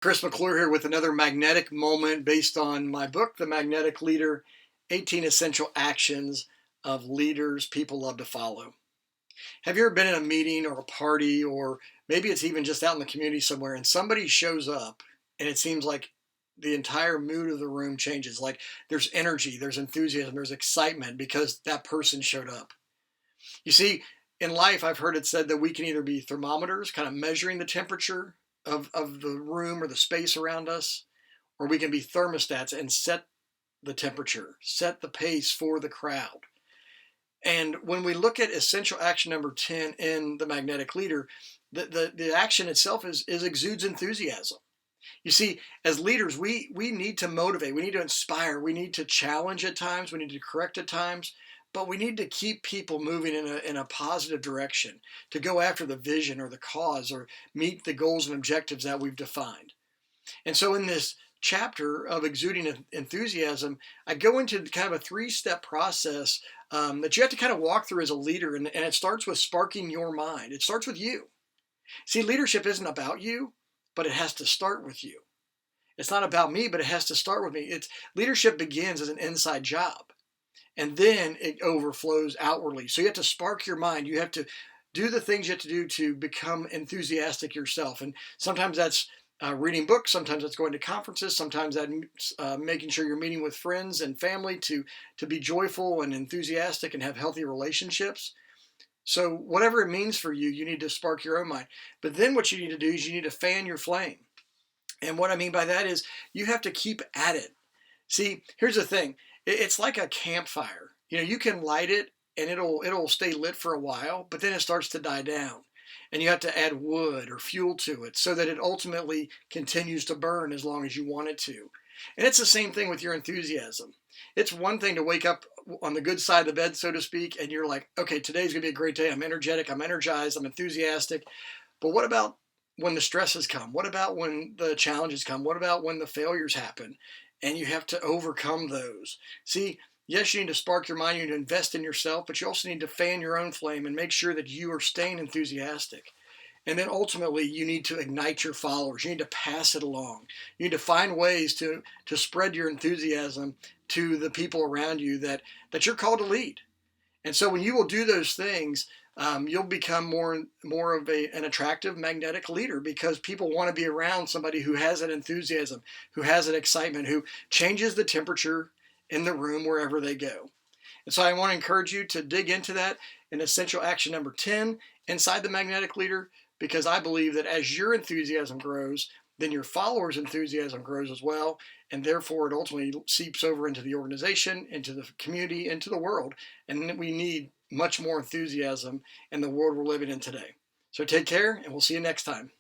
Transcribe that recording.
Chris McClure here with another magnetic moment based on my book, The Magnetic Leader: 18 Essential Actions of Leaders People Love to Follow. Have you ever been in a meeting or a party, or maybe it's even just out in the community somewhere, and somebody shows up and it seems like the entire mood of the room changes? Like there's energy, there's enthusiasm, there's excitement because that person showed up. You see, in life, I've heard it said that we can either be thermometers, kind of measuring the temperature of the room or the space around us, or we can be thermostats and set the temperature, set the pace for the crowd. And when we look at essential action number 10 in the magnetic leader, the action itself is exudes enthusiasm. You see, as leaders, we need to motivate, we need to inspire, we need to challenge at times, we need to correct at times, but we need to keep people moving in a positive direction, to go after the vision or the cause or meet the goals and objectives that we've defined. And so in this chapter of exuding enthusiasm, I go into kind of a three-step process that you have to kind of walk through as a leader, and it starts with sparking your mind. It starts with you. See, leadership isn't about you, but it has to start with you. It's not about me, but it has to start with me. Leadership begins as an inside job, and then it overflows outwardly. So you have to spark your mind. You have to do the things you have to do to become enthusiastic yourself. And sometimes that's reading books, sometimes that's going to conferences, sometimes that's making sure you're meeting with friends and family to be joyful and enthusiastic and have healthy relationships. So whatever it means for you, you need to spark your own mind. But then what you need to do is you need to fan your flame. And what I mean by that is you have to keep at it. See, here's the thing. It's like a campfire. You know, you can light it and it'll stay lit for a while, but then it starts to die down. And you have to add wood or fuel to it so that it ultimately continues to burn as long as you want it to. And it's the same thing with your enthusiasm. It's one thing to wake up on the good side of the bed, so to speak, and you're like, okay, today's going to be a great day. I'm energetic, I'm energized, I'm enthusiastic. But what about when the stresses come? What about when the challenges come? What about when the failures happen? And you have to overcome those. See, yes, you need to spark your mind, you need to invest in yourself, but you also need to fan your own flame and make sure that you are staying enthusiastic. And then ultimately, you need to ignite your followers. You need to pass it along. You need to find ways to spread your enthusiasm to the people around you that you're called to lead. And so when you will do those things, you'll become more of an attractive magnetic leader, because people want to be around somebody who has an enthusiasm, who has an excitement, who changes the temperature in the room wherever they go. And so I want to encourage you to dig into that in essential action number 10 inside the magnetic leader, because I believe that as your enthusiasm grows, then your followers' enthusiasm grows as well, and therefore it ultimately seeps over into the organization, into the community, into the world, and we need much more enthusiasm in the world we're living in today. So take care, and we'll see you next time.